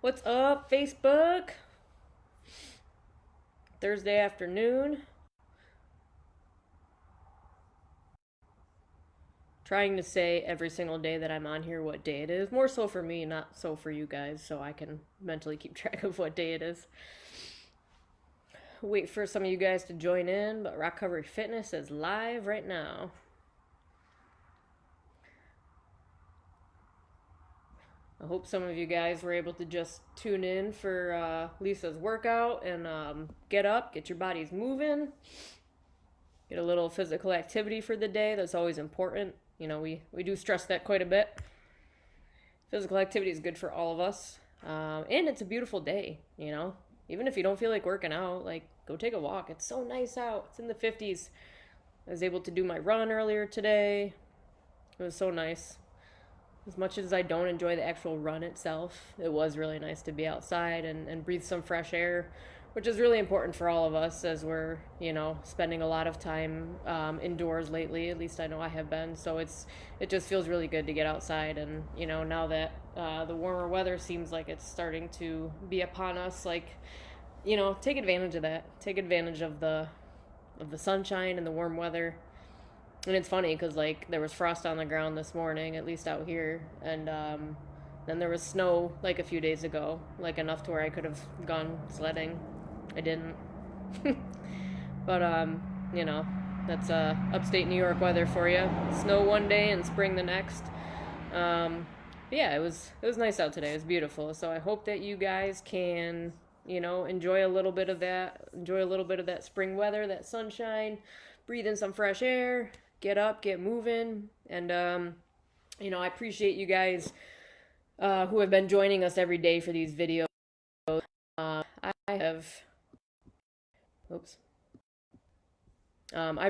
What's up, Facebook? Thursday afternoon. Trying to say every single day that I'm on here what day it is. More so for me, not so for you guys, so I can mentally keep track of what day it is. Wait for some of you guys to join in, but Rock Recovery Fitness is live right now. I hope some of you guys were able to just tune in for Lisa's workout and get up, get your bodies moving, get a little physical activity for the day. That's always important. You know, we do stress that quite a bit. Physical activity is good for all of us. And it's a beautiful day, you know. Even if you don't feel like working out, like, go take a walk. It's so nice out. It's in the 50s. I was able to do my run earlier today. It was so nice. As much as I don't enjoy the actual run itself, it was really nice to be outside and breathe some fresh air, which is really important for all of us as we're, you know, spending a lot of time indoors lately. At least I know I have been. So it just feels really good to get outside. And, you know, now that the warmer weather seems like it's starting to be upon us, like, you know, take advantage of that. Take advantage of the sunshine and the warm weather. And it's funny because, like, there was frost on the ground this morning, at least out here, and then there was snow, like, a few days ago, like, enough to where I could have gone sledding. I didn't. But, you know, that's upstate New York weather for you. Snow one day and spring the next. Yeah, it was nice out today. It was beautiful. So I hope that you guys can, you know, enjoy a little bit of that spring weather, that sunshine, breathe in some fresh air, get up, get moving. And, you know, I appreciate you guys who have been joining us every day for these videos. I've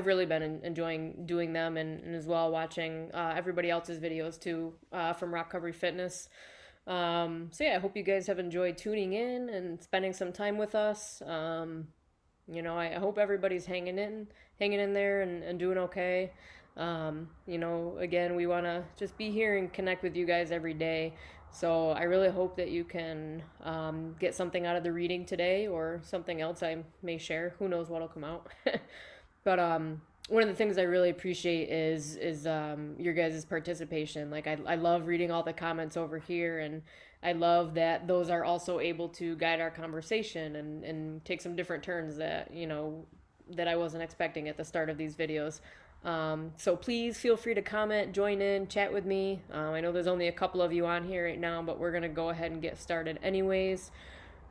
really been enjoying doing them and as well watching everybody else's videos too from Rock Recovery Fitness. So yeah, I hope you guys have enjoyed tuning in and spending some time with us. You know, I hope everybody's hanging in there and doing okay. You know, again, we want to just be here and connect with you guys every day. So I really hope that you can get something out of the reading today or something else I may share. Who knows what'll come out. But one of the things I really appreciate is your guys' participation. Like, I love reading all the comments over here, and I love that those are also able to guide our conversation and take some different turns that, you know, that I wasn't expecting at the start of these videos. So please feel free to comment, join in, chat with me. I know there's only a couple of you on here right now, but we're going to go ahead and get started anyways.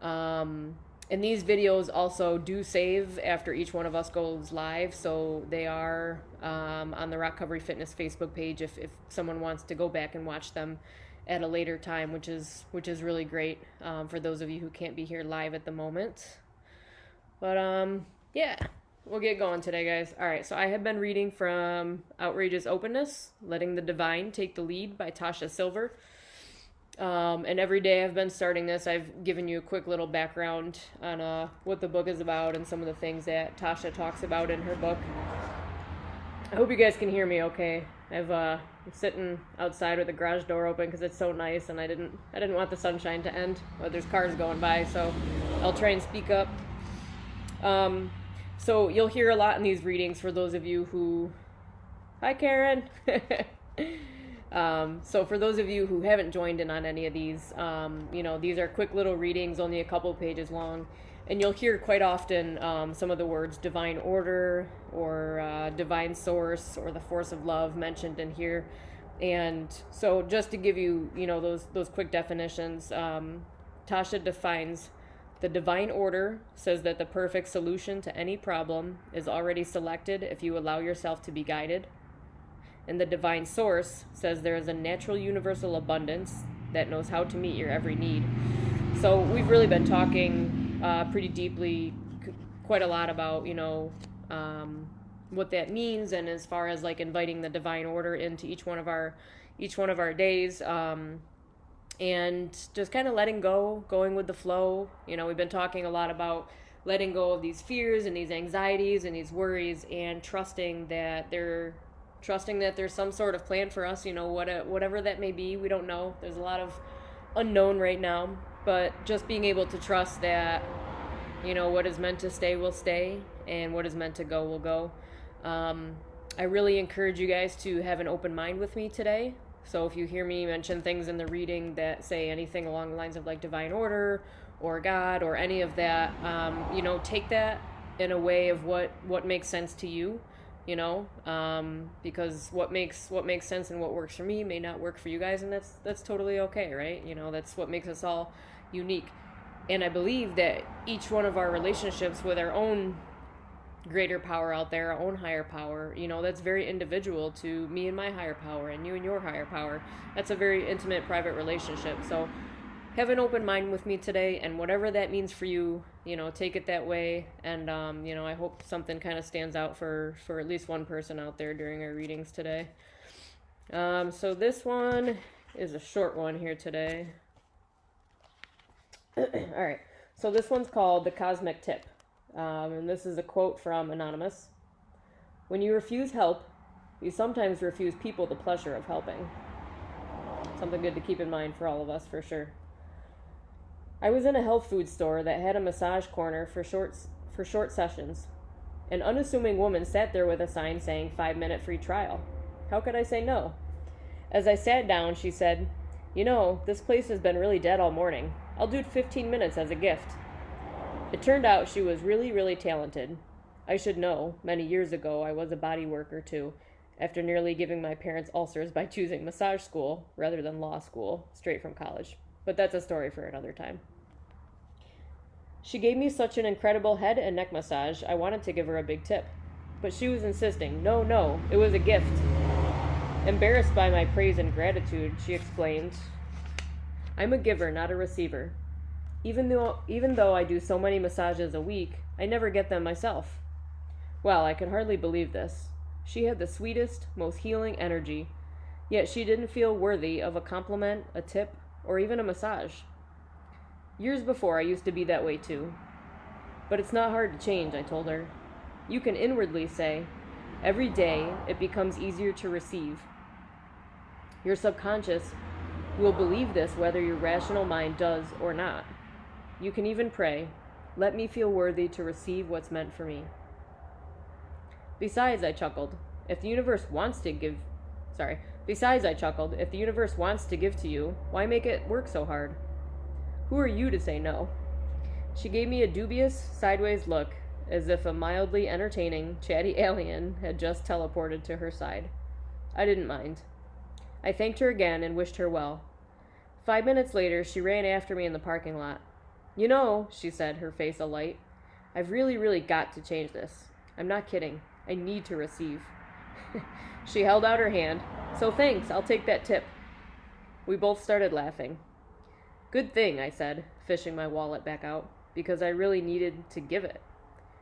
And these videos also do save after each one of us goes live, so they are on the Rock Recovery Fitness Facebook page if someone wants to go back and watch them at a later time, which is really great for those of you who can't be here live at the moment. But yeah, we'll get going today, guys. All right, so I have been reading from Outrageous Openness, Letting the Divine Take the Lead by Tasha Silver. And every day I've been starting this, I've given you a quick little background on what the book is about and some of the things that Tasha talks about in her book. I hope you guys can hear me okay. I'm sitting outside with the garage door open because it's so nice, and I didn't want the sunshine to end, but there's cars going by, so I'll try and speak up. So you'll hear a lot in these readings for those of you who... Hi, Karen! So for those of you who haven't joined in on any of these, you know, these are quick little readings, only a couple pages long, and you'll hear quite often some of the words divine order or divine source or the force of love mentioned in here. And so just to give you, you know, those quick definitions, Tasha defines the divine order, says that the perfect solution to any problem is already selected if you allow yourself to be guided. And the divine source says there is a natural universal abundance that knows how to meet your every need. So we've really been talking pretty deeply, quite a lot about, you know, what that means, and as far as like inviting the divine order into each one of our days, and just kind of letting go, going with the flow. You know, we've been talking a lot about letting go of these fears and these anxieties and these worries, and trusting that there's some sort of plan for us, you know, whatever that may be. We don't know. There's a lot of unknown right now. but just being able to trust that, what is meant to stay will stay, and what is meant to go will go. I really encourage you guys to have an open mind with me today. So if you hear me mention things in the reading that say anything along the lines of like divine order or God or any of that, take that in a way of what makes sense to you, because what makes sense and what works for me may not work for you guys, and that's totally okay, right? That's what makes us all unique. And I believe that each one of our relationships with our own greater power out there, our own higher power, that's very individual to me and my higher power, and you and your higher power. That's a very intimate, private relationship. So have an open mind with me today, and whatever that means for you, take it that way. And, I hope something kind of stands out for at least one person out there during our readings today. So this one is a short one here today. All right. So this one's called The Cosmic Tip. And this is a quote from Anonymous. When you refuse help, you sometimes refuse people the pleasure of helping. Something good to keep in mind for all of us, for sure. I was in a health food store that had a massage corner for short sessions. An unassuming woman sat there with a sign saying 5-minute free trial. How could I say no? As I sat down, she said, this place has been really dead all morning. I'll do 15 minutes as a gift. It turned out she was really, really talented. I should know, many years ago I was a body worker too, after nearly giving my parents ulcers by choosing massage school rather than law school, straight from college. But that's a story for another time. She gave me such an incredible head and neck massage, I wanted to give her a big tip. But she was insisting, no, it was a gift. Embarrassed by my praise and gratitude, she explained, I'm a giver, not a receiver. Even though I do so many massages a week, I never get them myself. Well, I could hardly believe this. She had the sweetest, most healing energy, yet she didn't feel worthy of a compliment, a tip, or even a massage. Years before, I used to be that way too. But it's not hard to change, I told her. You can inwardly say, every day it becomes easier to receive. Your subconscious will believe this whether your rational mind does or not. You can even pray, let me feel worthy to receive what's meant for me. Besides, I chuckled, if the universe wants to give to you, why make it work so hard? Who are you to say no? She gave me a dubious, sideways look, as if a mildly entertaining, chatty alien had just teleported to her side. I didn't mind. I thanked her again and wished her well. 5 minutes later, she ran after me in the parking lot. She said, her face alight, I've really, really got to change this. I'm not kidding. I need to receive. She held out her hand. So thanks, I'll take that tip. We both started laughing. Good thing, I said, fishing my wallet back out, because I really needed to give it.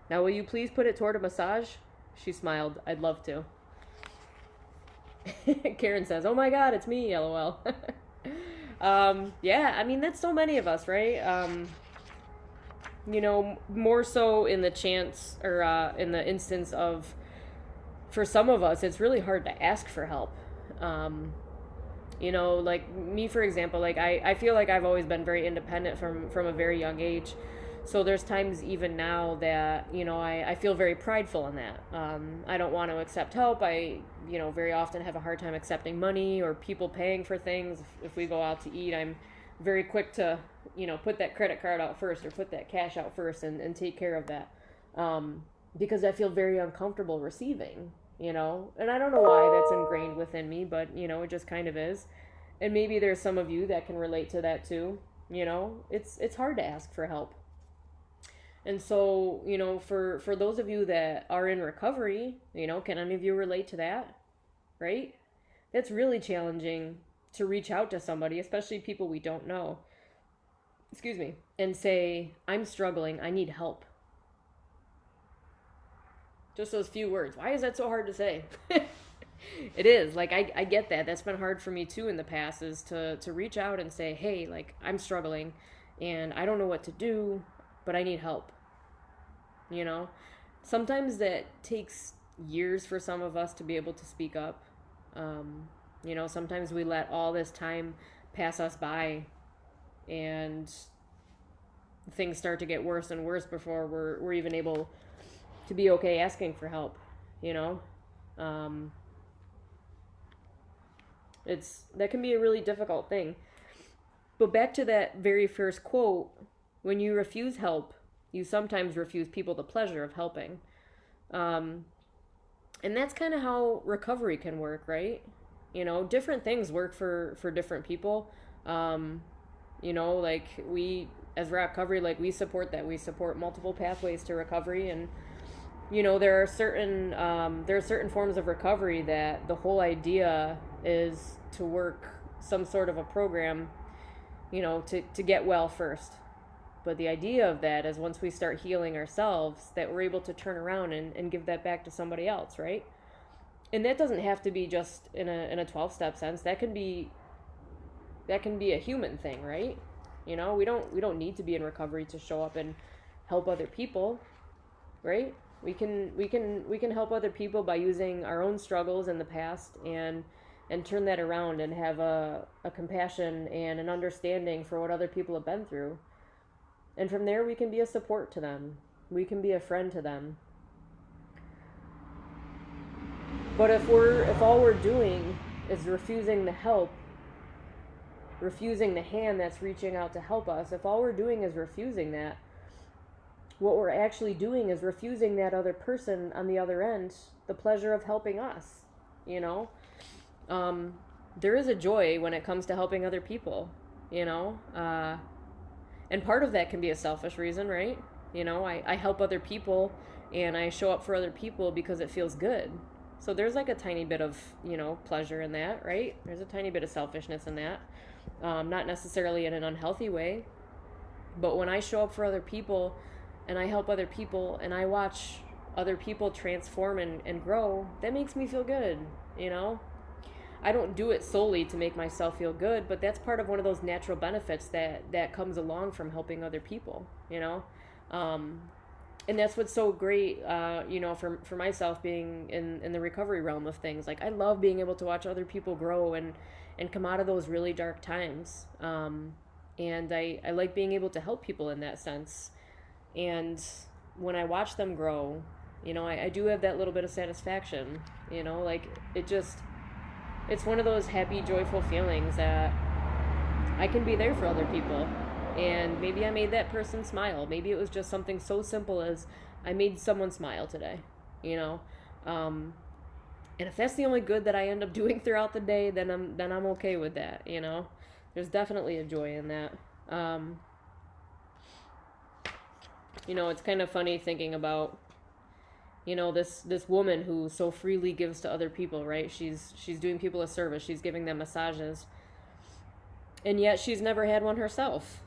Now will you please put it toward a massage? She smiled. I'd love to. Karen says, oh my God, it's me, LOL. That's so many of us, right? More so in the chance or in the instance of, for some of us, it's really hard to ask for help. Like me, for example, like I feel like I've always been very independent from a very young age. So there's times even now that, I feel very prideful in that. I don't want to accept help. I, very often have a hard time accepting money or people paying for things. If we go out to eat, I'm very quick to, put that credit card out first or put that cash out first and take care of that. Because I feel very uncomfortable receiving, and I don't know why that's ingrained within me, but, it just kind of is. And maybe there's some of you that can relate to that too. It's hard to ask for help. And so, for those of you that are in recovery, can any of you relate to that? Right? It's really challenging to reach out to somebody, especially people we don't know, and say, I'm struggling, I need help. Just those few words. Why is that so hard to say? It is. Like, I get that. That's been hard for me too in the past, is to reach out and say, hey, like, I'm struggling and I don't know what to do, but I need help. Sometimes that takes years for some of us to be able to speak up. Sometimes we let all this time pass us by and, things start to get worse and worse before we're even able to be okay asking for help, you know? Um, that can be a really difficult thing. But back to that very first quote, when you refuse help, you sometimes refuse people the pleasure of helping. Um, and that's kind of how recovery can work, right? You know, different things work for different people. Um, you know, like we, as recovery, like we support that. We support multiple pathways to recovery. And, you know, there are certain forms of recovery that the whole idea is to work some sort of a program, you know, to get well first. But the idea of that is once we start healing ourselves, that we're able to turn around and give that back to somebody else, right? And that doesn't have to be just in a 12-step sense. That can be a human thing, right? You know, we don't need to be in recovery to show up and help other people, right? We can help other people by using our own struggles in the past and turn that around and have a compassion and an understanding for what other people have been through. And from there, we can be a support to them. We can be a friend to them. But if all we're doing is refusing the help, refusing the hand that's reaching out to help us, if all we're doing is refusing that, what we're actually doing is refusing that other person on the other end the pleasure of helping us, you know? There is a joy when it comes to helping other people, you know? And part of that can be a selfish reason, right? You know, I help other people and I show up for other people because it feels good. So there's like a tiny bit of, you know, pleasure in that, right? There's a tiny bit of selfishness in that. Not necessarily in an unhealthy way. But when I show up for other people and I help other people and I watch other people transform and grow, that makes me feel good, you know? I don't do it solely to make myself feel good, but that's part of one of those natural benefits that comes along from helping other people, you know? And that's what's so great, you know, for myself being in the recovery realm of things. Like, I love being able to watch other people grow and come out of those really dark times. And I like being able to help people in that sense. And when I watch them grow, you know, I do have that little bit of satisfaction, you know, like it's one of those happy, joyful feelings that I can be there for other people. And maybe I made that person smile. Maybe it was just something so simple as I made someone smile today, you know? And if that's the only good that I end up doing throughout the day, then I'm okay with that, you know? There's definitely a joy in that. You know, it's kind of funny thinking about, you know, this woman who so freely gives to other people, right? She's doing people a service. She's giving them massages. And yet she's never had one herself.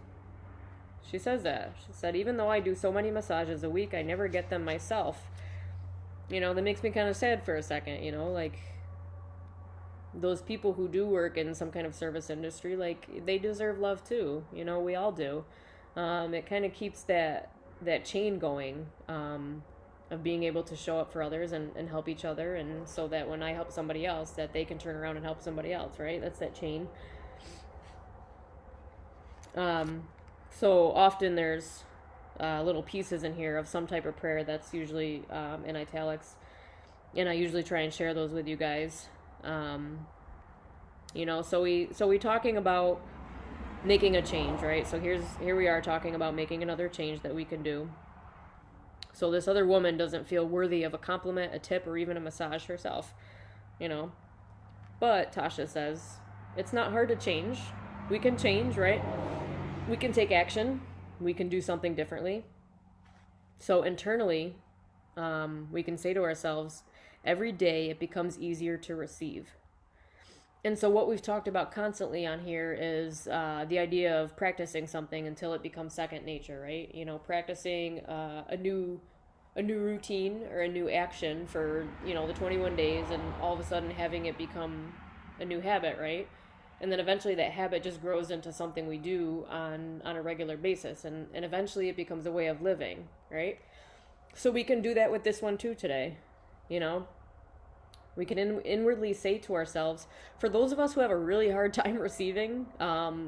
She says that. She said, even though I do so many massages a week, I never get them myself. You know, that makes me kind of sad for a second, you know, like those people who do work in some kind of service industry, like they deserve love too. You know, we all do. It kind of keeps that chain going, of being able to show up for others and help each other. And so that when I help somebody else, that they can turn around and help somebody else, right? That's that chain. So often there's little pieces in here of some type of prayer that's usually in italics, and I usually try and share those with you guys. You know, so we talking about making a change, right? So here we are talking about making another change that we can do. So this other woman doesn't feel worthy of a compliment, a tip, or even a massage herself, you know. But Tasha says it's not hard to change. We can change, right? We can take action. We can do something differently. So internally, we can say to ourselves, every day it becomes easier to receive. And so what we've talked about constantly on here is the idea of practicing something until it becomes second nature, right? You know, practicing a new routine or a new action for, you know, the 21 days, and all of a sudden having it become a new habit, right? And then eventually that habit just grows into something we do on a regular basis. And eventually it becomes a way of living, right? So we can do that with this one too today, you know? We can inwardly say to ourselves, for those of us who have a really hard time receiving,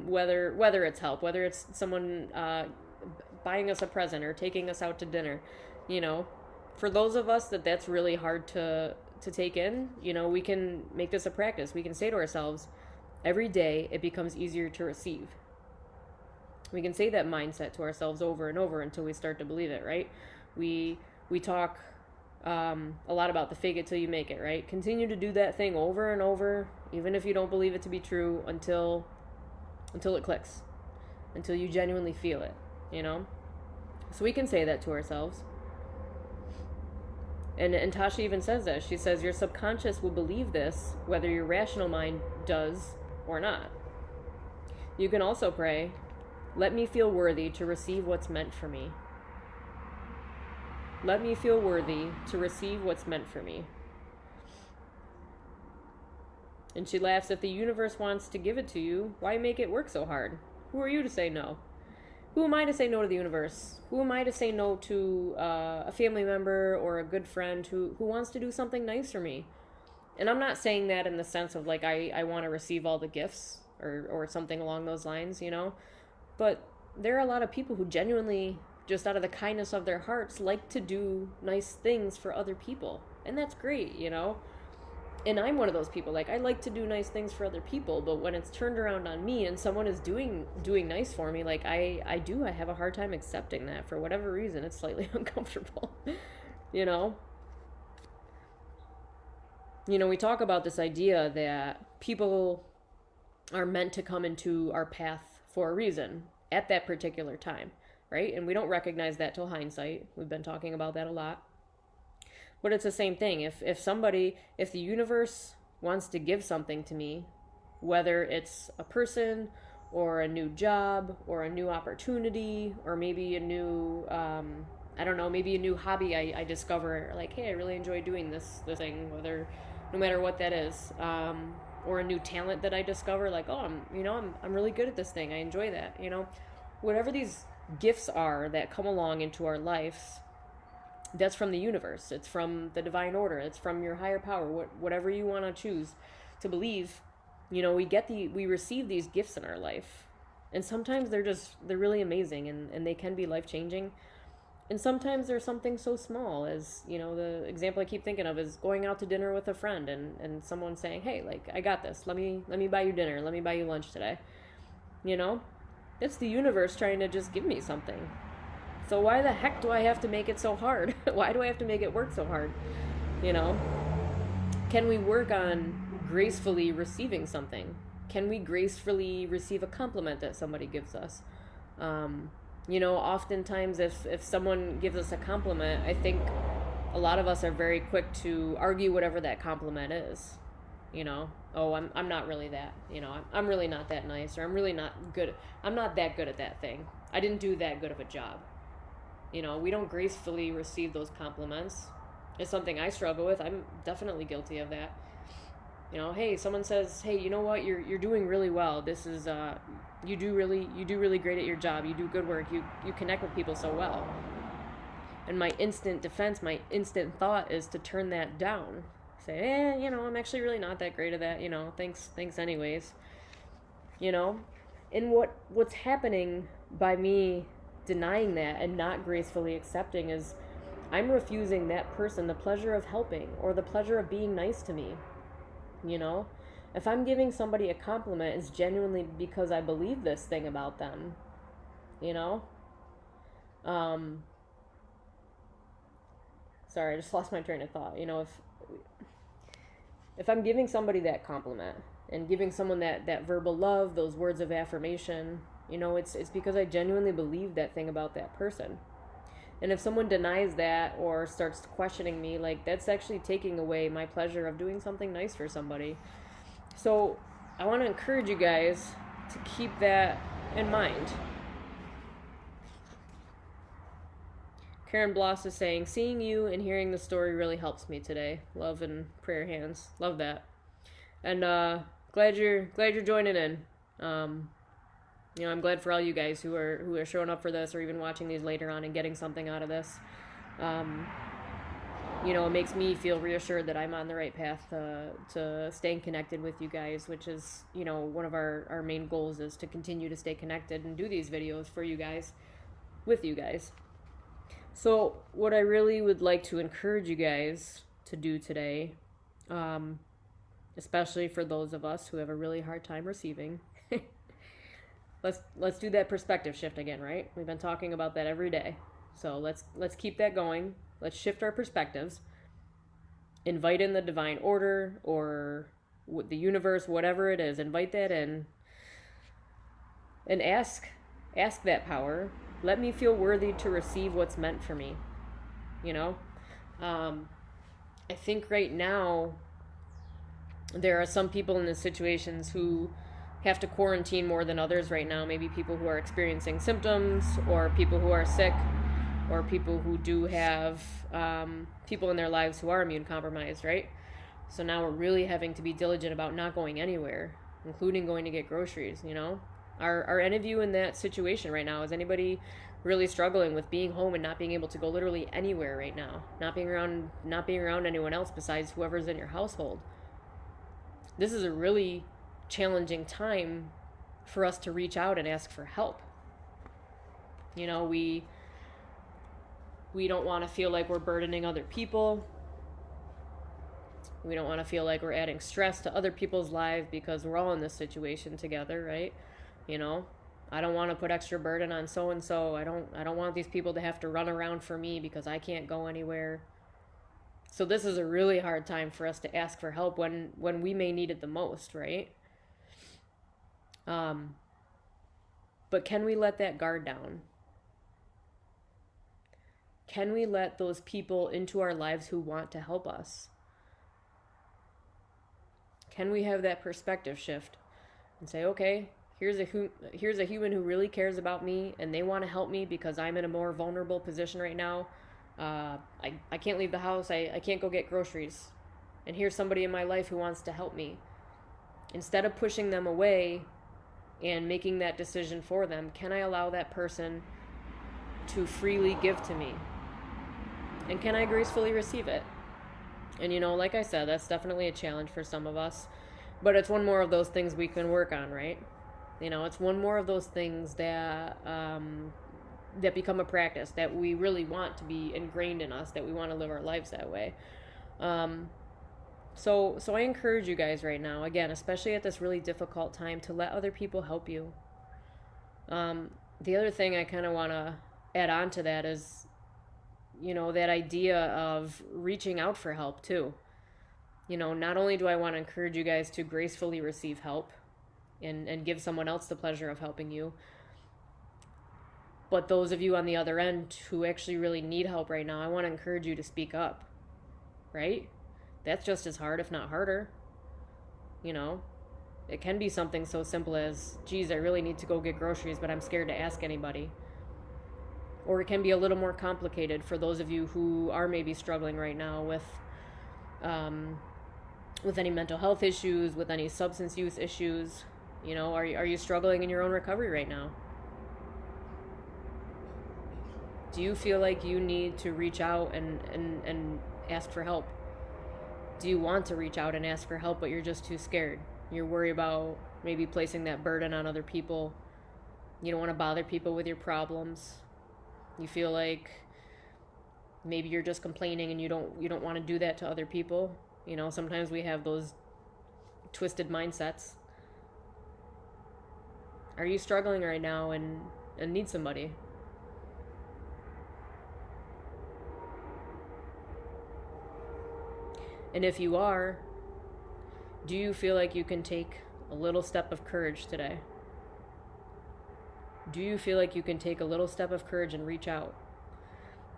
whether it's help, whether it's someone buying us a present or taking us out to dinner. You know, for those of us that's really hard to take in, you know, we can make this a practice. We can say to ourselves, every day it becomes easier to receive. We can say that mindset to ourselves over and over until we start to believe it, right? We talk a lot about the fake it till you make it, right? Continue to do that thing over and over, even if you don't believe it to be true, until it clicks, until you genuinely feel it, you know? So we can say that to ourselves. And Tasha even says that. She says, your subconscious will believe this, whether your rational mind does or not. You can also pray, let me feel worthy to receive what's meant for me. Let me feel worthy to receive what's meant for me. And she laughs, if the universe wants to give it to you, why make it work so hard? Who are you to say no? Who am I to say no to the universe? Who am I to say no to a family member or a good friend who wants to do something nice for me? And I'm not saying that in the sense of like I want to receive all the gifts or something along those lines, you know? But there are a lot of people who genuinely, just out of the kindness of their hearts, like to do nice things for other people. And that's great, you know? And I'm one of those people. Like, I like to do nice things for other people, but when it's turned around on me and someone is doing nice for me, like, I have a hard time accepting that. For whatever reason, it's slightly uncomfortable, you know? You know, we talk about this idea that people are meant to come into our path for a reason at that particular time, right? And we don't recognize that till hindsight. We've been talking about that a lot. But it's the same thing. If the universe wants to give something to me, whether it's a person or a new job or a new opportunity or maybe a new, maybe a new hobby I discover, like, hey, I really enjoy doing this thing, no matter what that is, or a new talent that I discover, like, oh, I'm really good at this thing. I enjoy that, you know, whatever these gifts are that come along into our lives. That's from the universe. It's from the divine order. It's from your higher power. Whatever you want to choose to believe, you know, we receive these gifts in our life, and sometimes they're really amazing and they can be life changing, and sometimes there's something so small as, you know, the example I keep thinking of is going out to dinner with a friend and someone saying, hey, like, I got this. Let me buy you dinner. Let me buy you lunch today. You know, it's the universe trying to just give me something. So why the heck do I have to make it so hard? Why do I have to make it work so hard? You know? Can we work on gracefully receiving something? Can we gracefully receive a compliment that somebody gives us? You know, oftentimes if someone gives us a compliment, I think a lot of us are very quick to argue whatever that compliment is. You know, oh, I'm not really that, you know, I'm really not that nice, or I'm really not good. I'm not that good at that thing. I didn't do that good of a job. You know, we don't gracefully receive those compliments. It's something I struggle with. I'm definitely guilty of that. You know, hey, someone says, hey, you know what, you're doing really well. This is you do really great at your job. You do good work. You connect with people so well. And my instant defense, my instant thought is to turn that down. Say, you know, I'm actually really not that great at that. You know, thanks anyways. You know, and what's happening by me denying that and not gracefully accepting is I'm refusing that person the pleasure of helping or the pleasure of being nice to me. You know, if I'm giving somebody a compliment, it's genuinely because I believe this thing about them. You know, sorry, I just lost my train of thought. You know, if I'm giving somebody that compliment and giving someone that verbal love, those words of affirmation, you know, it's because I genuinely believe that thing about that person. And if someone denies that or starts questioning me, like, that's actually taking away my pleasure of doing something nice for somebody. So I want to encourage you guys to keep that in mind. Karen Bloss is saying, seeing you and hearing the story really helps me today. Love and prayer hands. Love that. And glad you're joining in. You know, I'm glad for all you guys who are showing up for this or even watching these later on and getting something out of this. You know, it makes me feel reassured that I'm on the right path to staying connected with you guys, which is, you know, one of our main goals is to continue to stay connected and do these videos for you guys. with you guys. So what I really would like to encourage you guys to do today, especially for those of us who have a really hard time receiving, let's do that perspective shift again, right? We've been talking about that every day. So let's keep that going. Let's shift our perspectives. Invite in the divine order or the universe, whatever it is. Invite that in and ask that power, let me feel worthy to receive what's meant for me. You know, I think right now there are some people in the situations who have to quarantine more than others right now. Maybe people who are experiencing symptoms, or people who are sick, or people who do have people in their lives who are immune compromised, right? So now we're really having to be diligent about not going anywhere, including going to get groceries, you know? Are any of you in that situation right now? Is anybody really struggling with being home and not being able to go literally anywhere right now? Not being around anyone else besides whoever's in your household. This is a really challenging time for us to reach out and ask for help. You know, we don't want to feel like we're burdening other people. We don't want to feel like we're adding stress to other people's lives because we're all in this situation together, right? You know, I don't want to put extra burden on so and so. I don't want these people to have to run around for me because I can't go anywhere. So this is a really hard time for us to ask for help when we may need it the most, right? But can we let that guard down? Can we let those people into our lives who want to help us? Can we have that perspective shift and say, okay, here's a human who really cares about me and they want to help me because I'm in a more vulnerable position right now. I can't leave the house. I can't go get groceries. And here's somebody in my life who wants to help me. Instead of pushing them away and making that decision for them, can I allow that person to freely give to me? And can I gracefully receive it? And you know, like I said, that's definitely a challenge for some of us. But it's one more of those things we can work on, right? You know, it's one more of those things that that become a practice, that we really want to be ingrained in us, that we want to live our lives that way. So I encourage you guys right now, again, especially at this really difficult time, to let other people help you. The other thing I kind of want to add on to that is, you know, that idea of reaching out for help too. You know, not only do I want to encourage you guys to gracefully receive help and give someone else the pleasure of helping you, but those of you on the other end who actually really need help right now, I want to encourage you to speak up, right? That's just as hard, if not harder. You know, it can be something so simple as, geez, I really need to go get groceries, but I'm scared to ask anybody. Or it can be a little more complicated for those of you who are maybe struggling right now with any mental health issues, with any substance use issues. You know, are you struggling in your own recovery right now? Do you feel like you need to reach out and ask for help? Do you want to reach out and ask for help, but you're just too scared? You're worried about maybe placing that burden on other people. You don't want to bother people with your problems. You feel like maybe you're just complaining and you don't want to do that to other people. You know, sometimes we have those twisted mindsets. Are you struggling right now and need somebody? And if you are, do you feel like you can take a little step of courage today? Do you feel like you can take a little step of courage and reach out?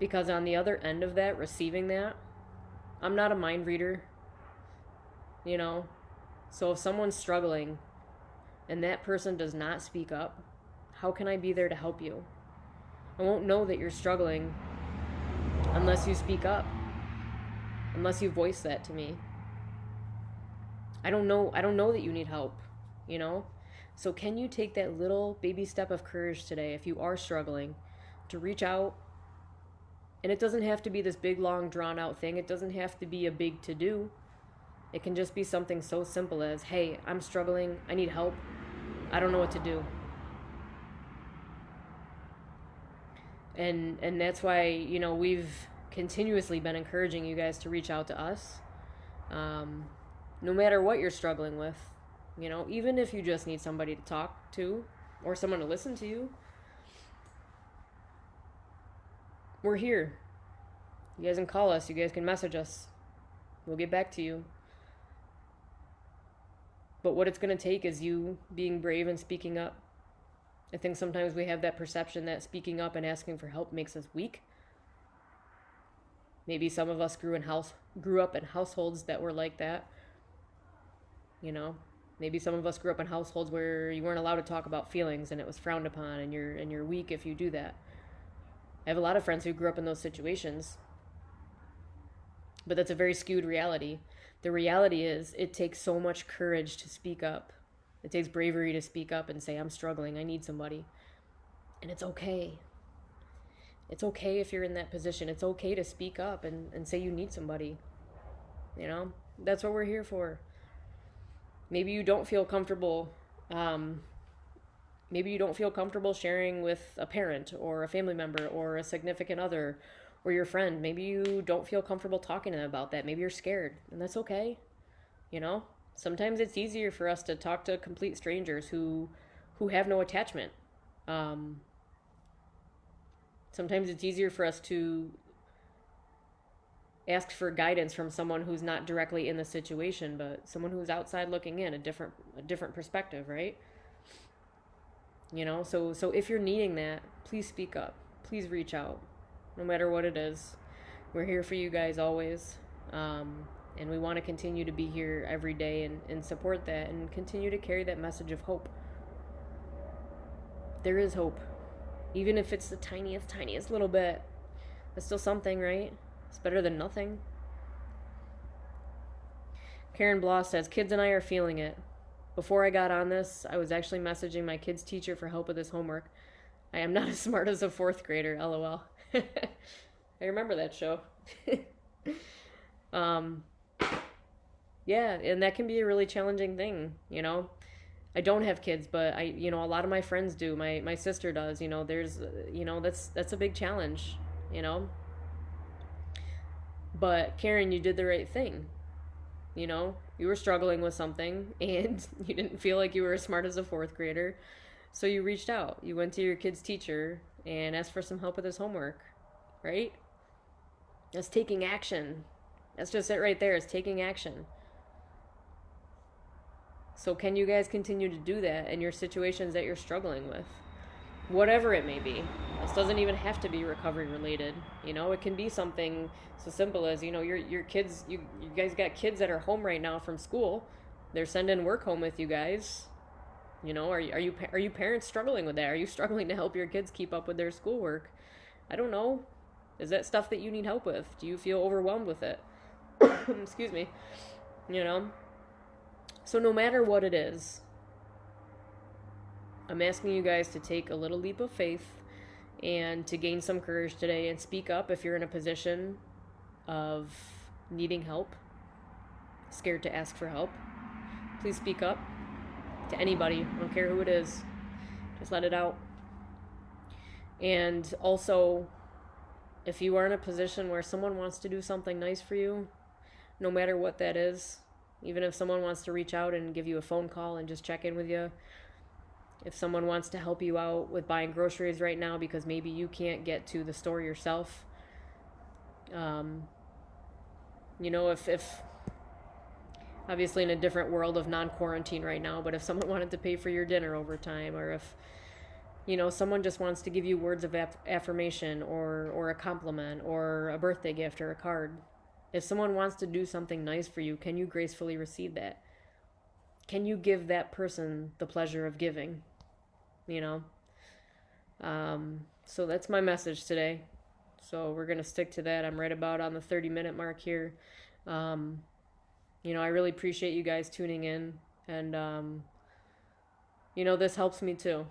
Because on the other end of that, receiving that, I'm not a mind reader, you know? So if someone's struggling and that person does not speak up, how can I be there to help you? I won't know that you're struggling unless you speak up, unless you voice that to me. I don't know that you need help, you know? So can you take that little baby step of courage today, if you are struggling, to reach out? And it doesn't have to be this big, long, drawn out thing. It doesn't have to be a big to-do. It can just be something so simple as, hey, I'm struggling, I need help, I don't know what to do. And that's why, we've continuously been encouraging you guys to reach out to us. No matter what you're struggling with, even if you just need somebody to talk to or someone to listen to you, we're here. You guys can call us. You guys can message us. We'll get back to you. But what it's going to take is you being brave and speaking up. I think sometimes we have that perception that speaking up and asking for help makes us weak. Maybe some of us grew up in households that were like that. Maybe some of us grew up in households where you weren't allowed to talk about feelings and it was frowned upon, and you're weak if you do that. I have a lot of friends who grew up in those situations. But that's a very skewed reality. The reality is it takes so much courage to speak up. It takes bravery to speak up and say, I'm struggling, I need somebody. And it's okay. It's okay if you're in that position. It's okay to speak up and say you need somebody. That's what we're here for. Maybe you don't feel comfortable. Maybe you don't feel comfortable sharing with a parent or a family member or a significant other or your friend. Maybe you don't feel comfortable talking to them about that. Maybe you're scared, and that's okay. Sometimes it's easier for us to talk to complete strangers who have no attachment. Sometimes it's easier for us to ask for guidance from someone who's not directly in the situation, but someone who's outside looking in, a different perspective, right? So if you're needing that, please speak up. Please reach out. No matter what it is. We're here for you guys always. And we want to continue to be here every day and support that and continue to carry that message of hope. There is hope. Even if it's the tiniest little bit. That's still something, right? It's better than nothing. Karen Bloss says, kids and I are feeling it. Before I got on this, I was actually messaging my kid's teacher for help with his homework. I am not as smart as a 4th grader, LOL. I remember that show. Yeah, and that can be a really challenging thing, I don't have kids, but a lot of my friends do. My sister does, there's, that's a big challenge, But Karen, you did the right thing. You were struggling with something and you didn't feel like you were as smart as a 4th grader. So you reached out. You went to your kid's teacher and asked for some help with his homework, right? That's taking action. That's just it right there. It's taking action. So can you guys continue to do that in your situations that you're struggling with? Whatever it may be. This doesn't even have to be recovery related. It can be something so simple as, your kids, you guys got kids that are home right now from school. They're sending work home with you guys. Are you parents struggling with that? Are you struggling to help your kids keep up with their schoolwork? I don't know. Is that stuff that you need help with? Do you feel overwhelmed with it? Excuse me. So no matter what it is, I'm asking you guys to take a little leap of faith and to gain some courage today and speak up if you're in a position of needing help, scared to ask for help. Please speak up to anybody. I don't care who it is. Just let it out. And also, if you are in a position where someone wants to do something nice for you, no matter what that is, even if someone wants to reach out and give you a phone call and just check in with you, if someone wants to help you out with buying groceries right now because maybe you can't get to the store yourself, if obviously in a different world of non-quarantine right now, but if someone wanted to pay for your dinner over time, or if someone just wants to give you words of affirmation or a compliment or a birthday gift or a card, if someone wants to do something nice for you, can you gracefully receive that? Can you give that person the pleasure of giving? So that's my message today. So we're going to stick to that. I'm right about on the 30-minute mark here. I really appreciate you guys tuning in, and this helps me too.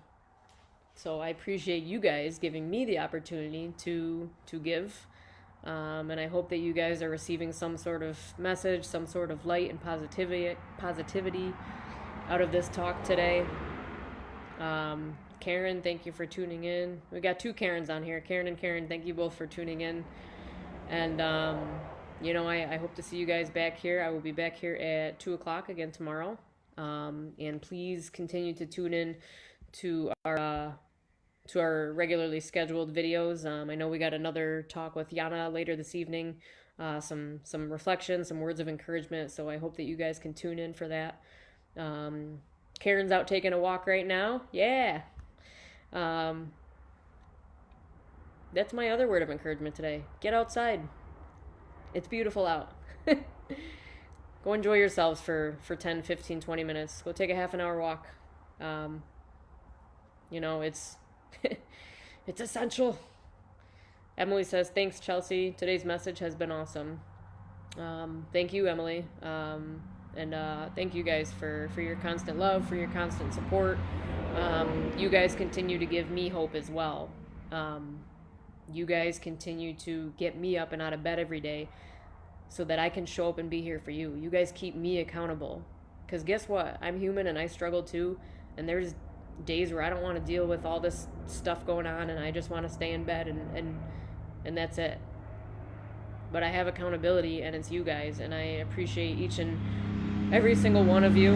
So I appreciate you guys giving me the opportunity to give, and I hope that you guys are receiving some sort of message, some sort of light and positivity out of this talk today. Karen, thank you for tuning in. We got two Karens on here. Karen and Karen, thank you both for tuning in. And, I hope to see you guys back here. I will be back here at 2 o'clock again tomorrow. And please continue to tune in to our regularly scheduled videos. I know we got another talk with Yana later this evening. Some reflection, some words of encouragement. So I hope that you guys can tune in for that. Karen's out taking a walk right now. Yeah. That's my other word of encouragement today. Get outside. It's beautiful out. Go enjoy yourselves for 10, 15, 20 minutes. Go take a half an hour walk. It's it's essential. Emily says, thanks, Chelsea. Today's message has been awesome. Thank you, Emily. And thank you guys for your constant love, for your constant support. You guys continue to give me hope as well. You guys continue to get me up and out of bed every day so that I can show up and be here for you. You guys keep me accountable. Because guess what? I'm human and I struggle too. And there's days where I don't want to deal with all this stuff going on and I just want to stay in bed and that's it. But I have accountability and it's you guys, and I appreciate each and every single one of you.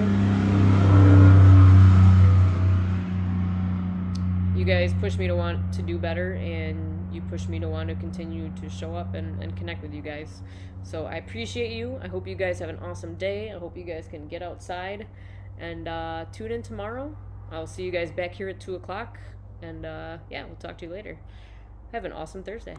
You guys push me to want to do better, and you push me to want to continue to show up and connect with you guys. So I appreciate you. I hope you guys have an awesome day. I hope you guys can get outside and tune in tomorrow. I'll see you guys back here at 2 o'clock. And we'll talk to you later. Have an awesome Thursday.